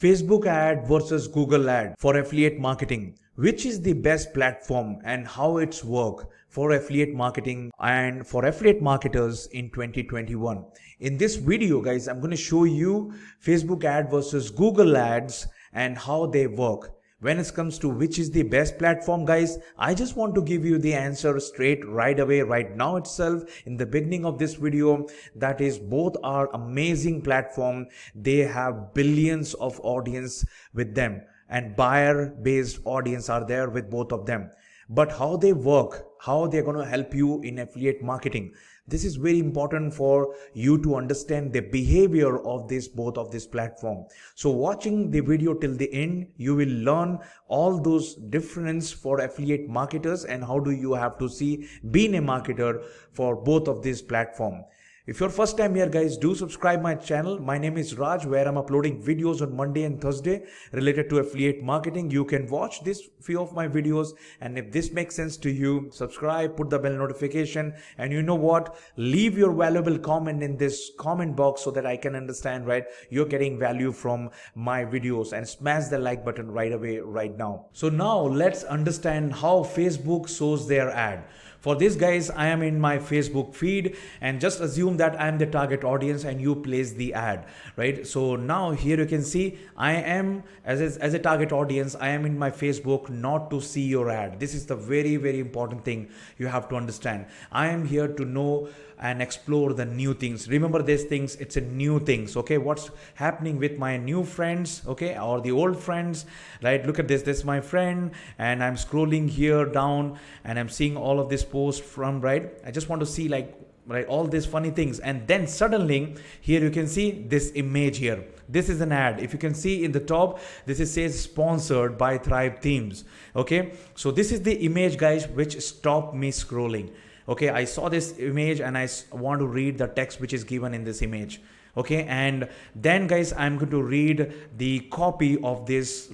Facebook ad versus Google ad for affiliate marketing. Which is the best platform and how it's work for affiliate marketing and for affiliate marketers in 2021? In this video, guys, I'm going to show you Facebook ad versus Google ads and how they work. When it comes to which is the best platform, guys, I just want to give you the answer straight right away, right now itself, in the beginning of this video. That is, both are amazing platform. They have billions of audience with them, and buyer based audience are there with both of them. But how they work, how they're going to help you in affiliate marketing, this is very important for you to understand the behavior of both of this platform. So watching the video till the end, you will learn all those difference for affiliate marketers and how do you have to see being a marketer for both of these platform. If you're first time here, guys, do subscribe my channel. My name is Raj, where I'm uploading videos on Monday and Thursday related to affiliate marketing. You can watch this few of my videos, and if this makes sense to you, subscribe, put the bell notification, and you know what, leave your valuable comment in this comment box so that I can understand, right, you're getting value from my videos, and smash the like button right away right now. So now let's understand how Facebook shows their ad. For this, guys, I am in my Facebook feed, and just assume that I am the target audience and you place the ad, right? So now here you can see I am as a target audience, I am in my Facebook not to see your ad. This is the very, very important thing you have to understand. I am here to know and explore the new things. Remember these things, it's a new things, okay? What's happening with my new friends, okay, or the old friends, right? Look at this is my friend, and I'm scrolling here down and I'm seeing all of this post from, right? I just want to see, like, right, all these funny things, and then suddenly here you can see this image here. This is an ad. If you can see in the top, says sponsored by Thrive Themes. Okay, so this is the image, guys, which stopped me scrolling. Okay, I saw this image and I want to read the text which is given in this image. Okay, and then, guys, I'm going to read the copy of this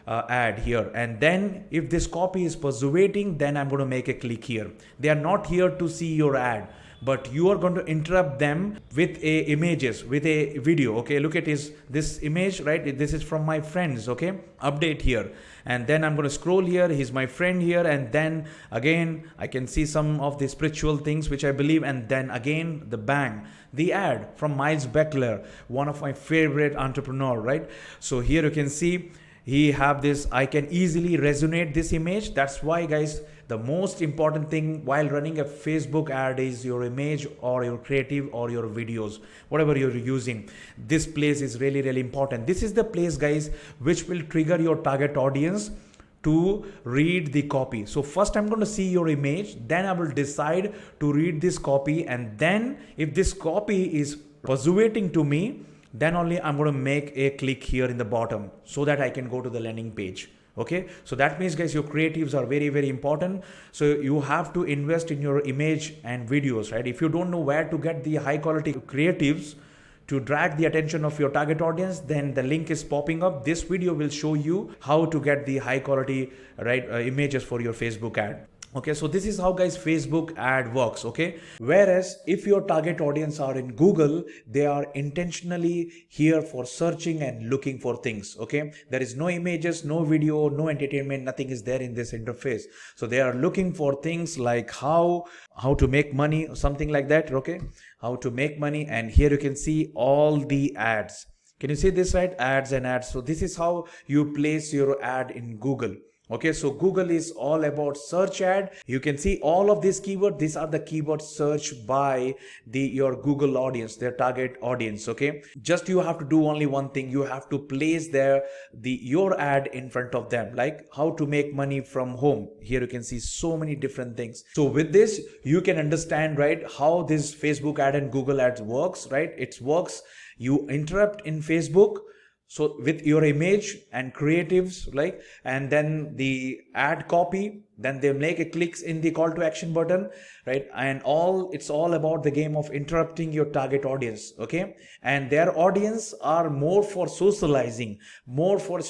ad here, and then if this copy is persuading, then I'm going to make a click here. They are not here to see your ad, but you are going to interrupt them with images, with a video. Okay, look at this image, right? This is from my friends. Okay, update here, and then I'm going to scroll here. He's my friend here, and then again I can see some of the spiritual things which I believe, and then again the ad from Miles Beckler, one of my favorite entrepreneur, right? So here you can see he have this, I can easily resonate this image. That's why, guys, the most important thing while running a Facebook ad is your image or your creative or your videos, whatever you're using. This place is really, really important. This is the place, guys, which will trigger your target audience to read the copy. So first I'm going to see your image, then I will decide to read this copy, and then if this copy is persuading to me, then only I'm going to make a click here in the bottom so that I can go to the landing page. Okay, so that means, guys, your creatives are very, very important. So you have to invest in your image and videos, right? If you don't know where to get the high quality creatives to drag the attention of your target audience, then the link is popping up. This video will show you how to get the high quality, right, images for your Facebook ad. Okay, so this is how, guys, Facebook ad works. Okay, whereas if your target audience are in Google, they are intentionally here for searching and looking for things. Okay, there is no images, no video, no entertainment, nothing is there in this interface. So they are looking for things like how to make money, something like that. Okay, how to make money, and here you can see all the ads. Can you see this, right? Ads and ads. So this is how you place your ad in Google. Okay, so Google is all about search ad. You can see all of these keywords. These are the keywords searched by your Google audience, their target audience. Okay, just you have to do only one thing. You have to place your ad in front of them, like how to make money from home. Here you can see so many different things. So with this, you can understand, right, how this Facebook ad and Google ads works, right? It works. You interrupt in Facebook, so with your image and creatives, like, and then the ad copy, then they make a clicks in the call to action button, right? And it's all about the game of interrupting your target audience. Okay, and their audience are more for socializing, more for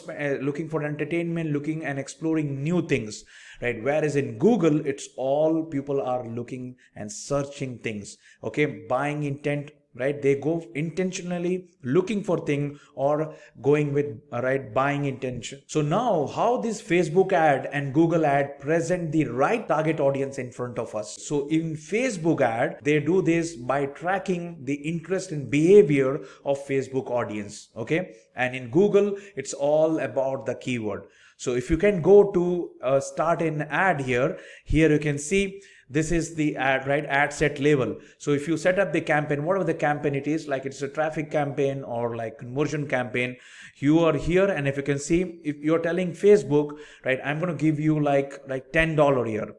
looking for entertainment, looking and exploring new things, right? Whereas in Google, it's all people are looking and searching things. Okay, buying intent right? They go intentionally looking for thing or going with right buying intention. So now how this Facebook ad and Google ad present the right target audience in front of us. So in Facebook ad, they do this by tracking the interest and behavior of Facebook audience, okay? And in Google, it's all about the keyword. So if you can go to start an ad here you can see this is the ad, right? Ad set label. So if you set up the campaign, whatever the campaign it is, like it's a traffic campaign or like conversion campaign, you are here. And if you can see, if you're telling Facebook, right, I'm going to give you like $10 here.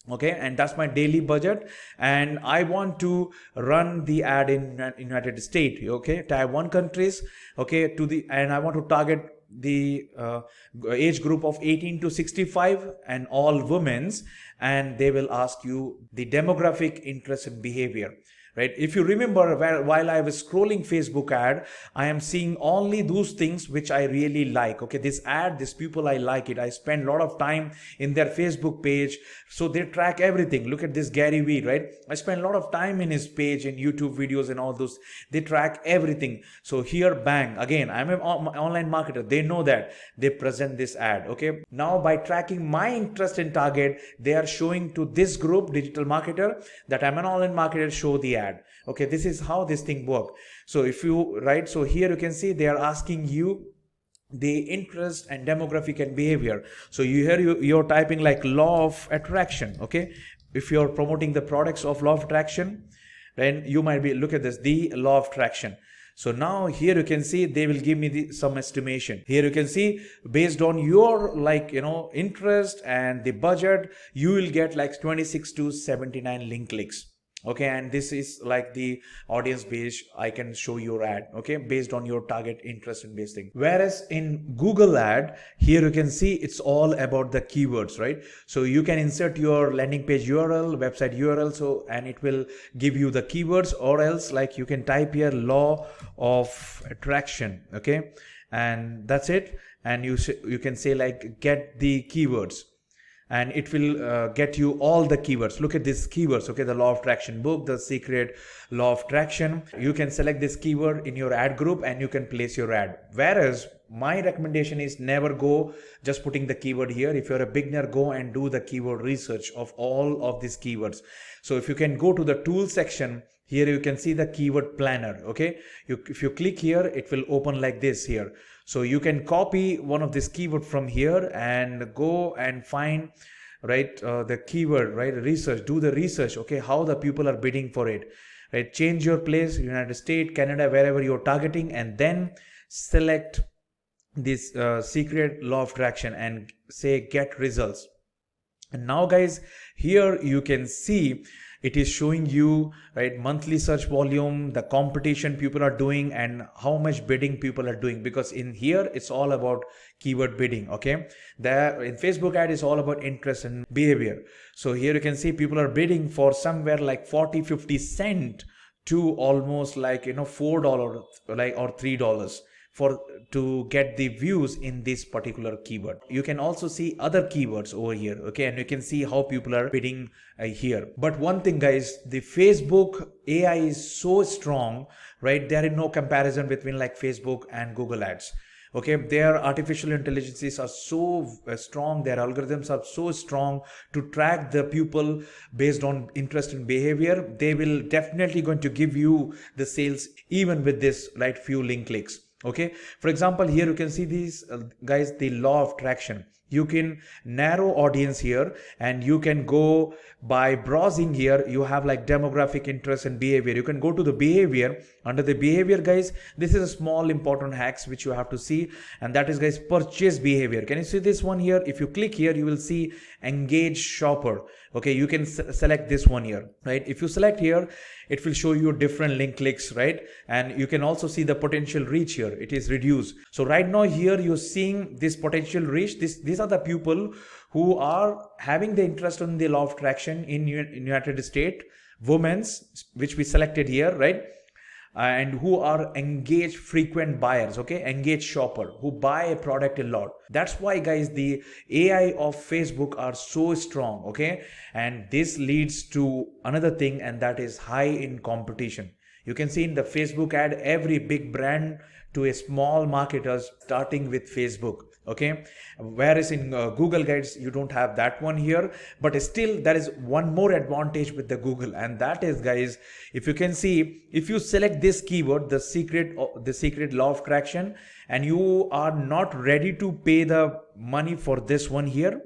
Okay, and that's my daily budget, and I want to run the ad in United States, okay, Tier 1 countries, okay, and I want to target the age group of 18 to 65 and all women's, and they will ask you the demographic, interest and behavior. Right? If you remember, while I was scrolling Facebook ad, I am seeing only those things which I really like. Okay, this ad, this people, I like it. I spend a lot of time in their Facebook page. So they track everything. Look at this Gary Vee, right? I spend a lot of time in his page, in YouTube videos and all those. They track everything. So here, bang, again, I'm an online marketer. They know that. They present this ad. Okay, now by tracking my interest and target, they are showing to this group, digital marketer, that I'm an online marketer, show the ad. Okay, this is how this thing works. So if you right, so here you can see they are asking you the interest and demographic and behavior. So you're typing like law of attraction. Okay, if you're promoting the products of law of attraction, then you might be, look at this, the law of attraction. So now here you can see they will give me some estimation. Here you can see based on your interest and the budget, you will get like 26 to 79 link clicks. Okay, and this is like the audience base. I can show your ad, okay, based on your target interest and base thing. Whereas in Google ad, here you can see it's all about the keywords, right? So you can insert your landing page URL, website URL, so and it will give you the keywords, or else like you can type here law of attraction, okay, and that's it. And you can say like get the keywords, and it will get you all the keywords. Look at these keywords, okay, the law of attraction book, the secret law of attraction. You can select this keyword in your ad group and you can place your ad. Whereas my recommendation is never go just putting the keyword here. If you're a beginner, go and do the keyword research of all of these keywords. So if you can go to the tool section, here you can see the keyword planner, okay. If you click here, it will open like this here. So you can copy one of this keyword from here and go and find the keyword, right, research, do the research, okay, how the people are bidding for it, right, change your place, United States, Canada, wherever you're targeting, and then select this secret law of attraction and say get results. And now guys, here you can see it is showing you, right, monthly search volume, the competition people are doing, and how much bidding people are doing, because in here it's all about keyword bidding, okay. There in Facebook ad is all about interest and behavior. So here you can see people are bidding for somewhere like 40-50 cent to almost like $4 like or $3 to get the views in this particular keyword. You can also see other keywords over here, okay, and you can see how people are bidding here. But one thing guys, the Facebook AI is so strong, right? There is no comparison between like Facebook and Google ads. Okay, their artificial intelligences are so strong, their algorithms are so strong to track the people based on interest and behavior. They will definitely going to give you the sales even with this right few link clicks. Okay, for example, here you can see these guys, the law of attraction. You can narrow audience here, and you can go by browsing here. You have like demographic, interest and behavior. You can go to the behavior. Under the behavior guys, this is a small important hacks which you have to see, and that is guys purchase behavior. Can you see this one here? If you click here, you will see engage shopper. Okay, you can select this one here, right? If you select here, it will show you different link clicks, right? And you can also see the potential reach here. It is reduced. So right now here you're seeing this potential reach. These are the people who are having the interest in the law of attraction in United States, women's, which we selected here, right? And who are engaged frequent buyers, okay, engaged shopper who buy a product a lot. That's why guys, the AI of Facebook are so strong, okay. And this leads to another thing, and that is high in competition. You can see in the Facebook ad, every big brand to a small marketers starting with Facebook. Okay, whereas in Google Guides you don't have that one here, but still there is one more advantage with the Google, and that is, guys, if you can see, if you select this keyword, the secret law of attraction, and you are not ready to pay the money for this one here.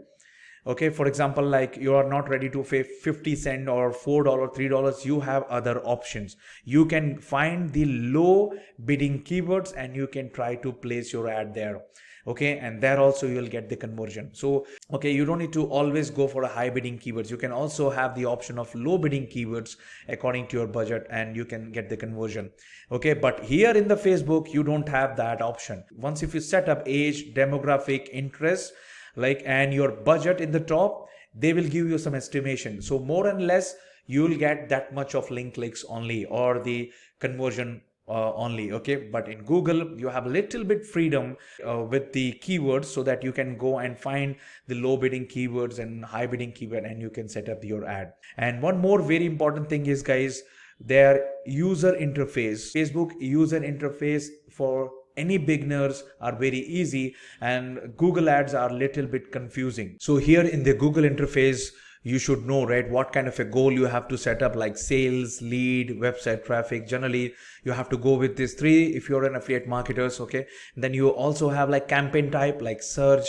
Okay, for example, like you are not ready to pay 50 cent or $4, $3, you have other options. You can find the low bidding keywords and you can try to place your ad there. Okay, and there also you will get the conversion. So okay, you don't need to always go for a high bidding keywords. You can also have the option of low bidding keywords according to your budget, and you can get the conversion. Okay, but here in the Facebook you don't have that option. Once if you set up age, demographic, interest, like, and your budget in the top, they will give you some estimation. So more and less you'll get that much of link clicks only, or the conversion only. Okay, but in Google you have a little bit freedom with the keywords, so that you can go and find the low bidding keywords and high bidding keyword, and you can set up your ad. And one more very important thing is, guys, their user interface. Facebook user interface for any beginners are very easy, and Google ads are a little bit confusing. So here in the Google interface, you should know, right, what kind of a goal you have to set up, like sales, lead, website traffic. Generally you have to go with these three if you're an affiliate marketers. Okay, and then you also have like campaign type, like search,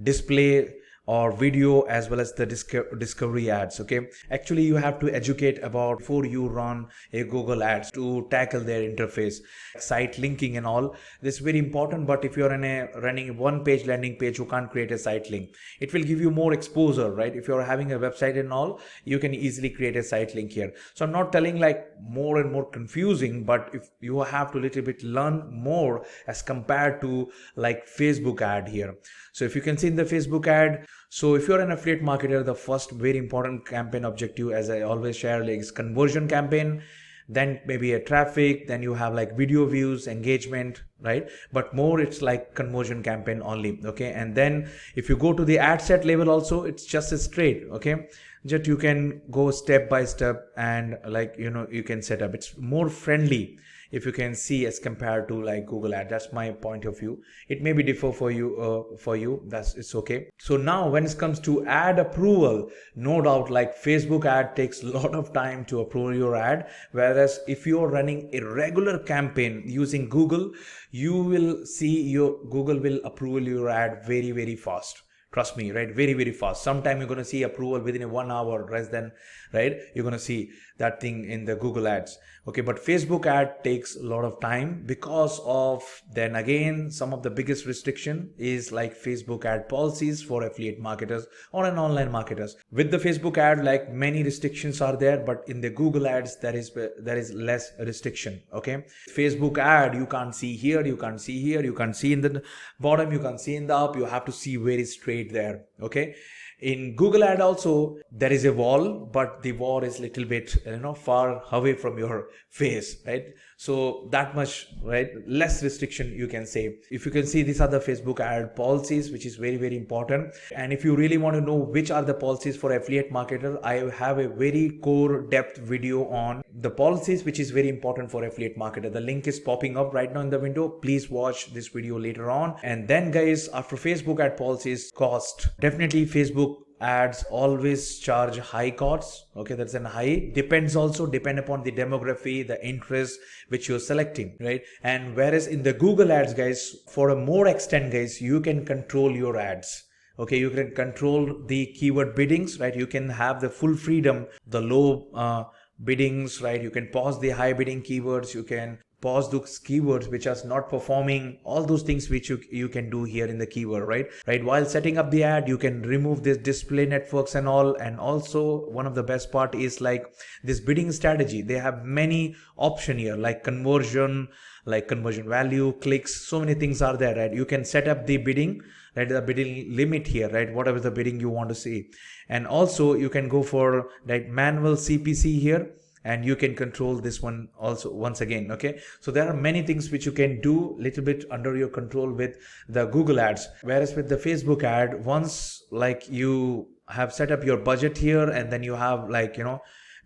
display, or video, as well as the discovery ads. Okay, actually you have to educate about before you run a Google ads to tackle their interface, site linking and all. This is very important. But if you're running one page landing page, you can't create a site link. It will give you more exposure, right? If you're having a website and all, you can easily create a site link here. So I'm not telling like more and more confusing, but if you have to little bit learn more as compared to like Facebook ad here. So if you can see in the Facebook ad, so if you're an affiliate marketer, the first very important campaign objective, as I always share, like, is conversion campaign, then maybe a traffic, then you have like video views, engagement, right? But more it's like conversion campaign only. Okay, and then if you go to the ad set level also, it's just a straight. Okay, just you can go step by step, and like, you know, you can set up. It's more friendly, if you can see, as compared to like Google ad. That's my point of view. It may be differ for you, that's, it's okay. So now when it comes to ad approval, no doubt, like Facebook ad takes a lot of time to approve your ad, whereas if you're running a regular campaign using Google, you will see your Google will approve your ad very, very fast. Trust me, right? Very, very fast. Sometime you're going to see approval within a 1 hour, less than, right? You're going to see that thing in the Google ads. Okay, but Facebook ad takes a lot of time because of, then again, some of the biggest restriction is like Facebook ad policies for affiliate marketers or an online marketers. With the Facebook ad, like, many restrictions are there, but in the Google ads there is less restriction. Okay, Facebook ad, you can't see here, you can't see here, you can't see in the bottom, you can't see in the up, you have to see very straight there. Okay, in Google ad also there is a wall, but the wall is little bit, far away from your face, right? So that much, right, less restriction, you can say. If you can see, these are the Facebook ad policies, which is very, very important. And if you really want to know which are the policies for affiliate marketer, I have a very core depth video on the policies, which is very important for affiliate marketer. The link is popping up right now in the window. Please watch this video later on. And then, guys, after Facebook ad policies, cost, definitely Facebook ads always charge high costs. Okay, that's an high. Depend upon the demography, the interest which you're selecting, right? And whereas in the Google ads, guys, for a more extent, guys, you can control your ads. Okay, you can control the keyword biddings, right? You can have the full freedom, the low biddings, right? You can pause the high bidding keywords, you can pause those keywords which are not performing, all those things which you can do here in the keyword, right? While setting up the ad, you can remove this display networks and all. And also, one of the best part is like this bidding strategy. They have many option here, like conversion value, clicks, so many things are there, right? You can set up the bidding, right, the bidding limit here, right, whatever the bidding you want to see. And also you can go for like manual CPC here, and you can control this one also once again. Okay, so there are many things which you can do little bit under your control with the Google ads. Whereas with the Facebook ad, once like you have set up your budget here, and then you have like,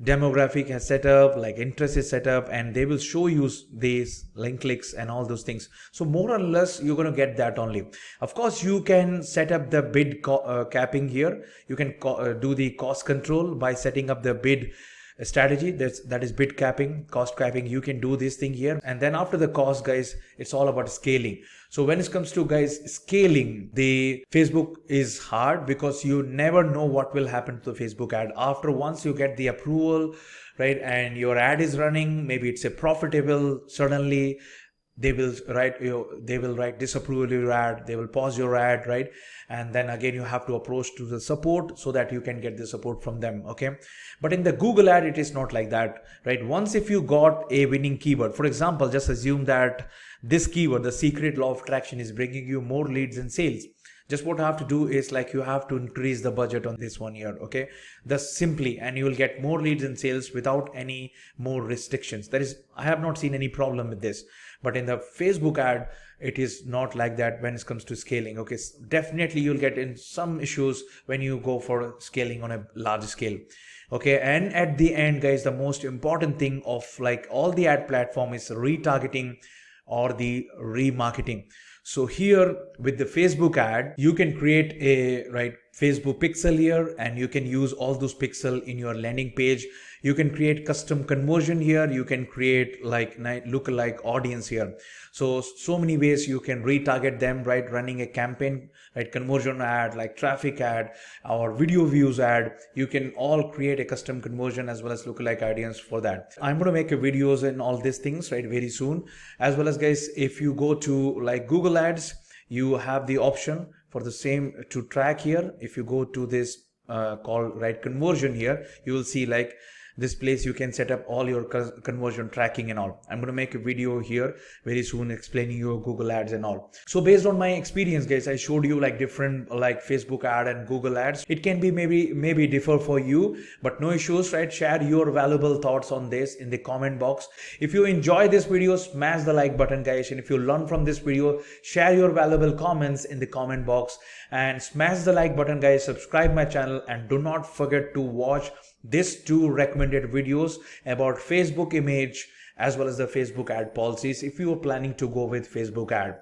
demographic has set up, like interest is set up, and they will show you these link clicks and all those things. So more or less you're going to get that only. Of course, you can set up the bid capping here. You can do the cost control by setting up the bid strategy. That is bid capping, cost capping. You can do this thing here, and then after the cost, guys, it's all about scaling. So when it comes to, guys, scaling, the Facebook is hard because you never know what will happen to the Facebook ad. After once you get the approval, right, and your ad is running, maybe it's a profitable, suddenly they will write disapproval your ad, they will pause your ad, right, and then again you have to approach to the support so that you can get the support from them. Okay, but in the Google ad it is not like that, right? Once if you got a winning keyword, for example, just assume that this keyword, the secret law of attraction, is bringing you more leads and sales. Just what I have to do is, like, you have to increase the budget on this one year. Okay, that's simply, and you will get more leads and sales without any more restrictions. I have not seen any problem with this. But in the Facebook ad, it is not like that when it comes to scaling. Okay, definitely you'll get in some issues when you go for scaling on a large scale. Okay, and at the end, guys, the most important thing of like all the ad platform is retargeting or the remarketing. So here with the Facebook ad, you can create a Facebook pixel here, and you can use all those pixel in your landing page. You can create custom conversion here. You can create like lookalike audience here. So many ways you can retarget them, right? Running a campaign, right? Conversion ad, like traffic ad or video views ad. You can all create a custom conversion as well as lookalike audience for that. I'm going to make a videos and all these things, right, very soon. As well as, guys, if you go to like Google Ads, you have the option for the same to track here. If you go to this called conversion here, you will see like this place you can set up all your conversion tracking and all. I'm going to make a video here very soon explaining your Google Ads and all. So based on my experience, guys, I showed you like different like Facebook ad and Google Ads. It can be maybe differ for you, but no issues, right? Share your valuable thoughts on this in the comment box. If you enjoy this video, smash the like button, guys, and if you learn from this video, share your valuable comments in the comment box and smash the like button, guys. Subscribe my channel and do not forget to watch these 2 recommended videos about Facebook image as well as the Facebook ad policies if you are planning to go with Facebook ad.